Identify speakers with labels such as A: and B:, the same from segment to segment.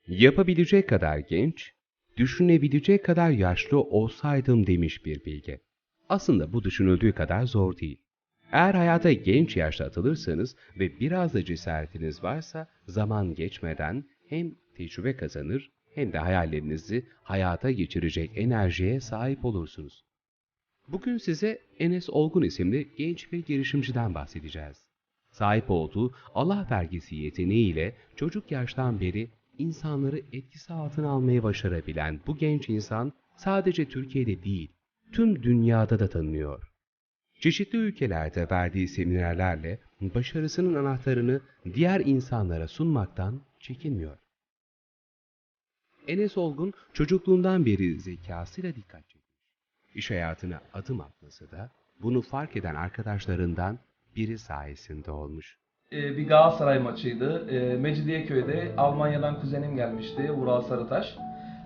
A: Yapabilecek kadar genç, düşünebilecek kadar yaşlı olsaydım demiş bir bilge. Aslında bu düşünüldüğü kadar zor değil. Eğer hayata genç yaşta atılırsanız ve biraz da cesaretiniz varsa zaman geçmeden hem tecrübe kazanır hem de hayallerinizi hayata geçirecek enerjiye sahip olursunuz. Bugün size Enes Olgun isimli genç bir girişimciden bahsedeceğiz. Sahip olduğu Allah vergisi yeteneğiyle çocuk yaştan beri insanları etkisi altına almayı başarabilen bu genç insan sadece Türkiye'de değil, tüm dünyada da tanınıyor. Çeşitli ülkelerde verdiği seminerlerle başarısının anahtarını diğer insanlara sunmaktan çekinmiyor. Enes Olgun çocukluğundan beri zekasıyla dikkat çekmiş. İş hayatına adım atması da bunu fark eden arkadaşlarından biri sayesinde olmuş.
B: Bir Galatasaray maçıydı. Mecidiyeköy'de Almanya'dan kuzenim gelmişti, Vural Sarıtaş.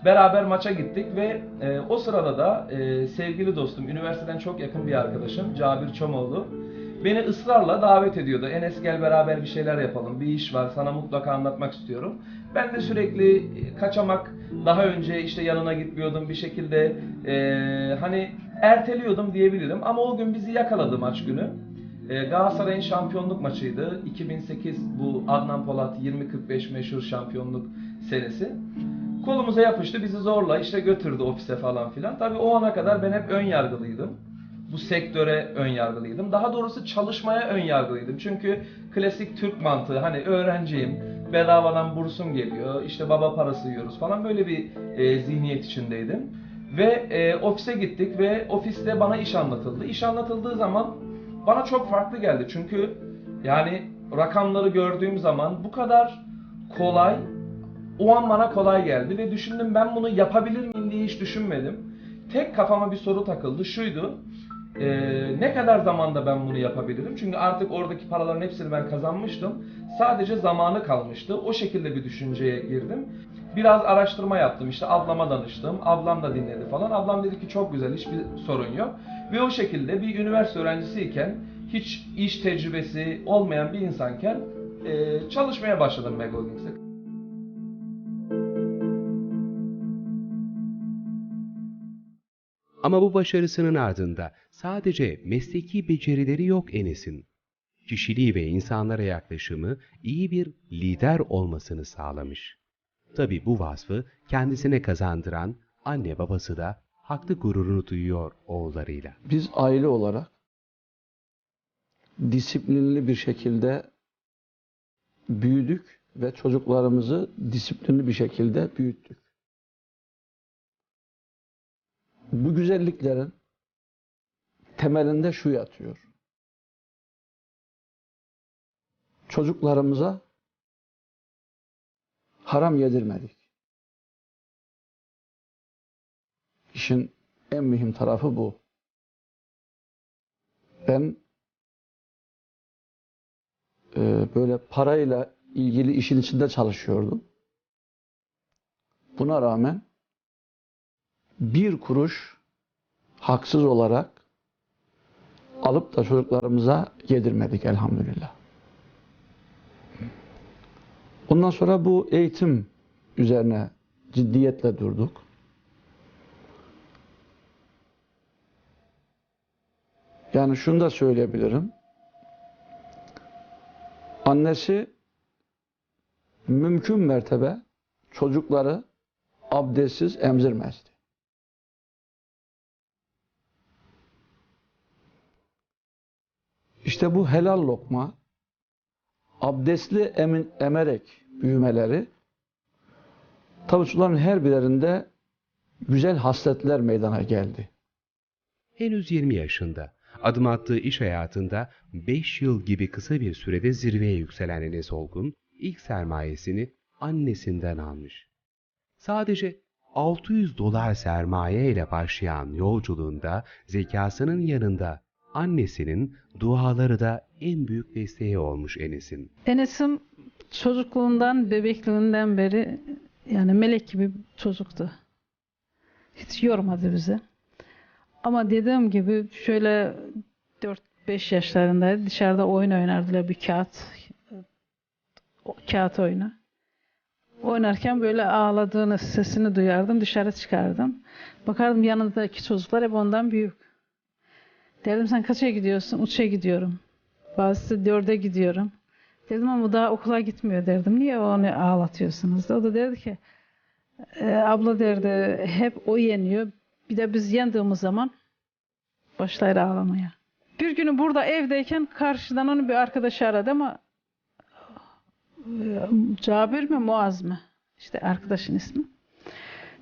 B: Beraber maça gittik ve o sırada da sevgili dostum, üniversiteden çok yakın bir arkadaşım Cabir Çomoğlu beni ısrarla davet ediyordu. Enes gel beraber bir şeyler yapalım, bir iş var, sana mutlaka anlatmak istiyorum. Ben de sürekli kaçamak, daha önce işte yanına gitmiyordum bir şekilde hani erteliyordum diyebilirim. Ama o gün bizi yakaladı maç günü. Galatasaray'ın şampiyonluk maçıydı. 2008 bu Adnan Polat 20-45 meşhur şampiyonluk senesi. Kolumuza yapıştı, bizi zorla işte götürdü ofise falan filan. Tabii o ana kadar ben hep ön yargılıydım. Bu sektöre ön yargılıydım. Daha doğrusu çalışmaya ön yargılıydım. Çünkü klasik Türk mantığı, hani öğrenciyim, bedavadan bursum geliyor, işte baba parası yiyoruz falan, böyle bir zihniyet içindeydim. Ve ofise gittik ve ofiste bana iş anlatıldı. İş anlatıldığı zaman bana çok farklı geldi. Çünkü yani rakamları gördüğüm zaman bu kadar kolay, o an bana kolay geldi ve düşündüm, ben bunu yapabilir miyim diye hiç düşünmedim. Tek kafama bir soru takıldı, şuydu: ne kadar zamanda ben bunu yapabilirim? Çünkü artık oradaki paraların hepsini ben kazanmıştım. Sadece zamanı kalmıştı. O şekilde bir düşünceye girdim. Biraz araştırma yaptım, işte ablama danıştım. Ablam da dinledi falan. Ablam dedi ki çok güzel, hiçbir sorun yok. Ve o şekilde bir üniversite öğrencisiyken, hiç iş tecrübesi olmayan bir insanken çalışmaya başladım Meg Holdings'e.
A: Ama bu başarısının ardında sadece mesleki becerileri yok Enes'in. Kişiliği ve insanlara yaklaşımı iyi bir lider olmasını sağlamış. Tabii bu vasfı kendisine kazandıran anne babası da haklı gururunu duyuyor oğullarıyla.
C: Biz aile olarak disiplinli bir şekilde büyüdük ve çocuklarımızı disiplinli bir şekilde büyüttük. Bu güzelliklerin temelinde şu yatıyor: çocuklarımıza haram yedirmedik. İşin en mühim tarafı bu. Ben böyle parayla ilgili işin içinde çalışıyordum. Buna rağmen bir kuruş haksız olarak alıp da çocuklarımıza yedirmedik elhamdülillah. Ondan sonra bu eğitim üzerine ciddiyetle durduk. Yani şunu da söyleyebilirim: annesi mümkün mertebe çocukları abdestsiz emzirmezdi. İşte bu helal lokma, abdestli emerek büyümeleri, tabii çocukların her birinde güzel hasletler meydana geldi.
A: Henüz 20 yaşında, adım attığı iş hayatında 5 yıl gibi kısa bir sürede zirveye yükselen Enes Olgun, ilk sermayesini annesinden almış. Sadece $600 sermaye ile başlayan yolculuğunda zekasının yanında annesinin duaları da en büyük desteği olmuş Enes'in.
D: Enes'im çocukluğundan, bebekliğinden beri yani melek gibi bir çocuktu. Hiç yormadı bizi. Ama dediğim gibi şöyle 4-5 yaşlarındaydı. Dışarıda oyun oynardılar, bir kağıt oyunu. oynarken böyle ağladığını, sesini duyardım, dışarı çıkardım. Bakardım yanındaki çocuklar hep ondan büyük. Derdim sen kaça gidiyorsun? 3'e gidiyorum. Bazısı 4'e gidiyorum. Dedim ama daha okula gitmiyor derdim. Niye onu ağlatıyorsunuz? O da derdi ki abla derdi hep o yeniyor. Bir de biz yendiğimiz zaman başlar ağlamaya. Bir günü burada evdeyken karşıdan onu bir arkadaşı aradı ama Cabir mi Muaz mı? İşte arkadaşın ismi.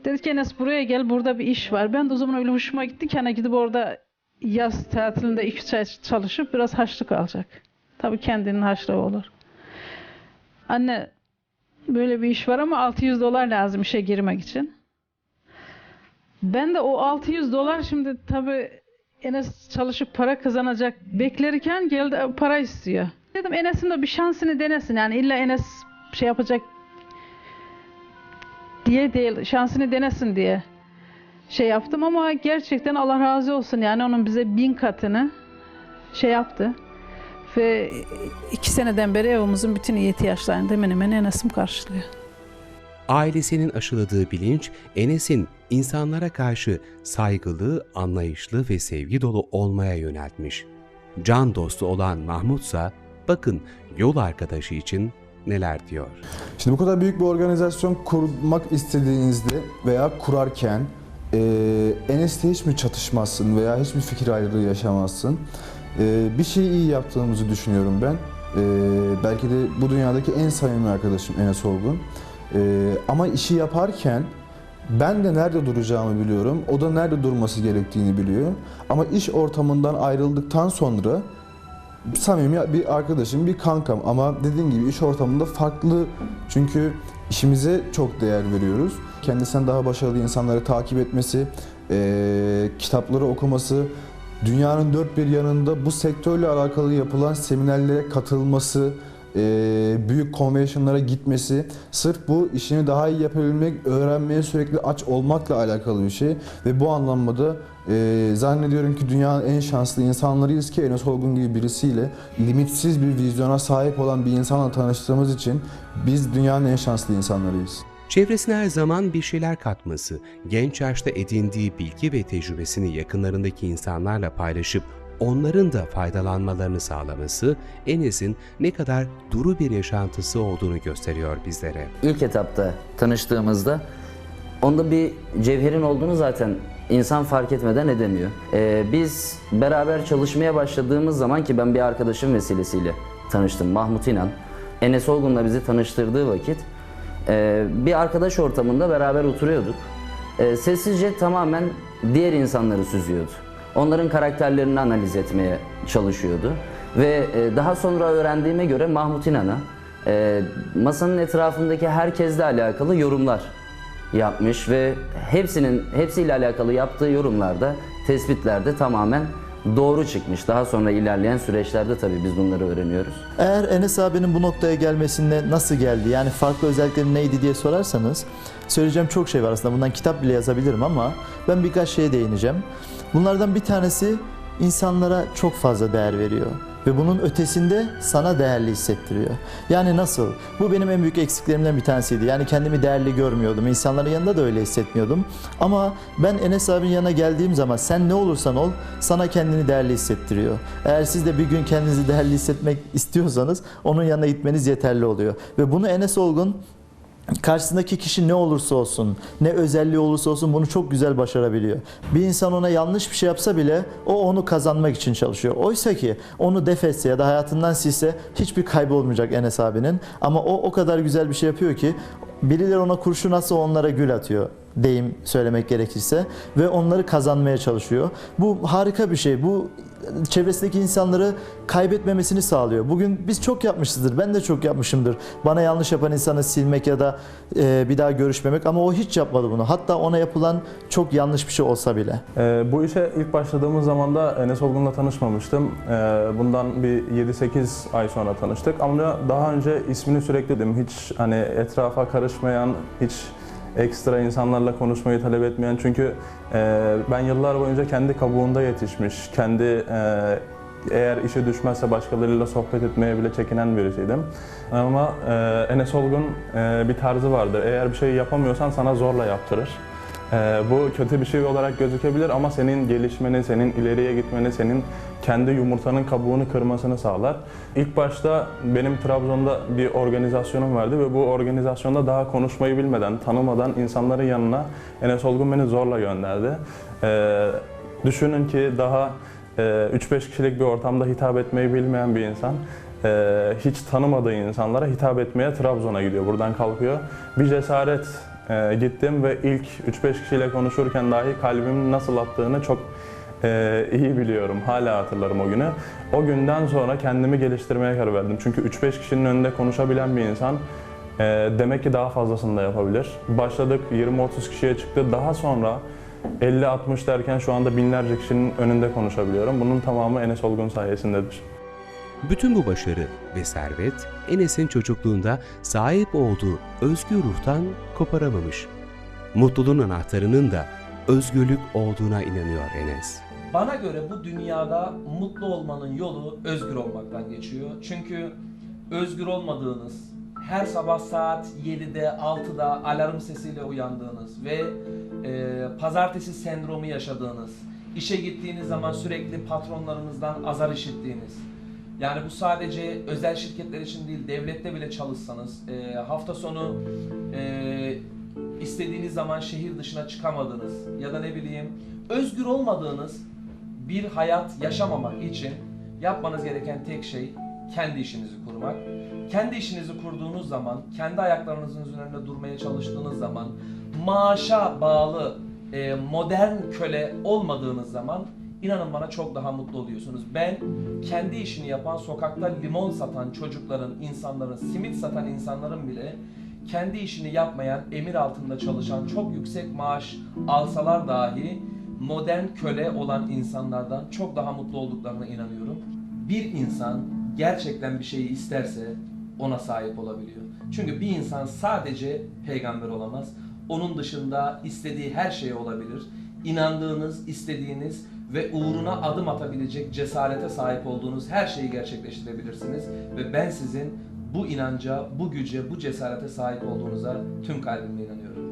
D: Dedi ki Enes buraya gel, burada bir iş var. Ben de o zaman öyle hoşuma gitti ki hani gidip orada yaz tatilinde 2-3 ay çalışıp biraz harçlık alacak. Tabii kendinin harçlığı olur. Anne böyle bir iş var ama $600 lazım işe girmek için. Ben de o $600 şimdi tabii Enes çalışıp para kazanacak beklerken geldi para istiyor. Dedim Enes'in de bir şansını denesin. Yani illa Enes şey yapacak diye değil, şansını denesin diye şey yaptım ama gerçekten Allah razı olsun yani onun bize 1000 katını şey yaptı. Ve 2 seneden beri evimizin bütün ihtiyaçlarını hemen hemen Enes'im karşılıyor.
A: Ailesinin aşıladığı bilinç, Enes'in insanlara karşı saygılı, anlayışlı ve sevgi dolu olmaya yöneltmiş. Can dostu olan Mahmutsa, bakın yol arkadaşı için neler diyor.
E: Şimdi bu kadar büyük bir organizasyon kurmak istediğinizde veya kurarken Enes'le hiç mi çatışmazsın veya hiçbir fikir ayrılığı yaşamazsın? Bir şeyi iyi yaptığımızı düşünüyorum ben. Belki de bu dünyadaki en samimi arkadaşım Enes Olgun. Ama işi yaparken ben de nerede duracağımı biliyorum, o da nerede durması gerektiğini biliyor. Ama iş ortamından ayrıldıktan sonra samimi bir arkadaşım, bir kankam ama dediğim gibi iş ortamında farklı çünkü işimize çok değer veriyoruz. Kendisinden daha başarılı insanları takip etmesi, kitapları okuması, dünyanın dört bir yanında bu sektörle alakalı yapılan seminerlere katılması, büyük konvensiyonlara gitmesi, sırf bu işini daha iyi yapabilmek, öğrenmeye sürekli aç olmakla alakalı bir şey. Ve bu anlamda zannediyorum ki dünyanın en şanslı insanlarıyız ki Enes Olgun gibi birisiyle limitsiz bir vizyona sahip olan bir insanla tanıştığımız için biz dünyanın en şanslı insanlarıyız.
A: Çevresine her zaman bir şeyler katması, genç yaşta edindiği bilgi ve tecrübesini yakınlarındaki insanlarla paylaşıp onların da faydalanmalarını sağlaması Enes'in ne kadar duru bir yaşantısı olduğunu gösteriyor bizlere.
F: İlk etapta tanıştığımızda onda bir cevherin olduğunu zaten insan fark etmeden edemiyor. Biz beraber çalışmaya başladığımız zaman ki ben bir arkadaşım vesilesiyle tanıştım, Mahmut İnan. Enes Olgun'la bizi tanıştırdığı vakit bir arkadaş ortamında beraber oturuyorduk. Sessizce tamamen diğer insanları süzüyordu. Onların karakterlerini analiz etmeye çalışıyordu. Ve daha sonra öğrendiğime göre Mahmut İnan'a masanın etrafındaki herkesle alakalı yorumlar yapmış ve hepsiyle alakalı yaptığı yorumlarda, tespitlerde tamamen doğru çıkmış. Daha sonra ilerleyen süreçlerde tabii biz bunları öğreniyoruz.
G: Eğer Enes abinin bu noktaya gelmesinde nasıl geldi, yani farklı özellikleri neydi diye sorarsanız söyleyeceğim çok şey var aslında. Bundan kitap bile yazabilirim ama ben birkaç şeye değineceğim. Bunlardan bir tanesi insanlara çok fazla değer veriyor. Ve bunun ötesinde sana değerli hissettiriyor. Yani nasıl? Bu benim en büyük eksiklerimden bir tanesiydi. Yani kendimi değerli görmüyordum. İnsanların yanında da öyle hissetmiyordum. Ama ben Enes abinin yanına geldiğim zaman sen ne olursan ol sana kendini değerli hissettiriyor. Eğer siz de bir gün kendinizi değerli hissetmek istiyorsanız onun yanına gitmeniz yeterli oluyor. Ve bunu Enes Olgun karşısındaki kişi ne olursa olsun, ne özelliği olursa olsun bunu çok güzel başarabiliyor. Bir insan ona yanlış bir şey yapsa bile o onu kazanmak için çalışıyor. Oysa ki onu def etse ya da hayatından silse hiçbir kaybı olmayacak Enes abinin. Ama o kadar güzel bir şey yapıyor ki birileri ona kurşun atsa onlara gül atıyor, deyim söylemek gerekirse, ve onları kazanmaya çalışıyor. Bu harika bir şey. Bu çevresindeki insanları kaybetmemesini sağlıyor. Bugün biz çok yapmışızdır. Ben de çok yapmışımdır. Bana yanlış yapan insanı silmek ya da bir daha görüşmemek, ama o hiç yapmadı bunu. Hatta ona yapılan çok yanlış bir şey olsa bile.
H: Bu işe ilk başladığımız zaman da Enes Olgun'la tanışmamıştım. Bundan bir 7-8 ay sonra tanıştık. Ama daha önce ismini sürekli dedim. Hiç hani etrafa karışmayan, hiç ekstra insanlarla konuşmayı talep etmeyen, çünkü ben yıllar boyunca kendi kabuğunda yetişmiş, kendi Eğer işe düşmezse başkalarıyla sohbet etmeye bile çekinen birisiydim. Ama Enes Olgun bir tarzı vardır. Eğer bir şey yapamıyorsan sana zorla yaptırır. Bu kötü bir şey olarak gözükebilir ama senin gelişmeni, senin ileriye gitmeni, senin kendi yumurtanın kabuğunu kırmasını sağlar. İlk başta benim Trabzon'da bir organizasyonum vardı ve bu organizasyonda daha konuşmayı bilmeden, tanımadan insanların yanına Enes Olgun beni zorla gönderdi. Düşünün ki daha 3-5 kişilik bir ortamda hitap etmeyi bilmeyen bir insan hiç tanımadığı insanlara hitap etmeye Trabzon'a gidiyor. Buradan kalkıyor. Bir cesaret gittim ve ilk 3-5 kişiyle konuşurken dahi kalbimin nasıl attığını çok iyi biliyorum. Hala hatırlarım o günü. O günden sonra kendimi geliştirmeye karar verdim. Çünkü 3-5 kişinin önünde konuşabilen bir insan demek ki daha fazlasını da yapabilir. Başladık, 20-30 kişiye çıktı. Daha sonra 50-60 derken şu anda binlerce kişinin önünde konuşabiliyorum. Bunun tamamı Enes Olgun sayesindedir.
A: Bütün bu başarı ve servet Enes'in çocukluğunda sahip olduğu özgür ruhtan koparamamış. Mutluluğun anahtarının da özgürlük olduğuna inanıyor Enes.
B: Bana göre bu dünyada mutlu olmanın yolu özgür olmaktan geçiyor. Çünkü özgür olmadığınız, her sabah saat 7'de 6'da alarm sesiyle uyandığınız ve pazartesi sendromu yaşadığınız, işe gittiğiniz zaman sürekli patronlarınızdan azar işittiğiniz, yani bu sadece özel şirketler için değil, devlette bile çalışsanız, hafta sonu istediğiniz zaman şehir dışına çıkamadığınız ya da ne bileyim özgür olmadığınız bir hayat yaşamamak için yapmanız gereken tek şey kendi işinizi kurmak. Kendi işinizi kurduğunuz zaman, kendi ayaklarınızın üzerinde durmaya çalıştığınız zaman, maaşa bağlı modern köle olmadığınız zaman inanın bana çok daha mutlu oluyorsunuz. Ben kendi işini yapan, sokakta limon satan çocukların, insanların, simit satan insanların bile kendi işini yapmayan, emir altında çalışan, çok yüksek maaş alsalar dahi modern köle olan insanlardan çok daha mutlu olduklarına inanıyorum. Bir insan gerçekten bir şeyi isterse ona sahip olabiliyor. Çünkü bir insan sadece peygamber olamaz. Onun dışında istediği her şey olabilir. İnandığınız, istediğiniz ve uğruna adım atabilecek cesarete sahip olduğunuz her şeyi gerçekleştirebilirsiniz. Ve ben sizin bu inanca, bu güce, bu cesarete sahip olduğunuza tüm kalbimle inanıyorum.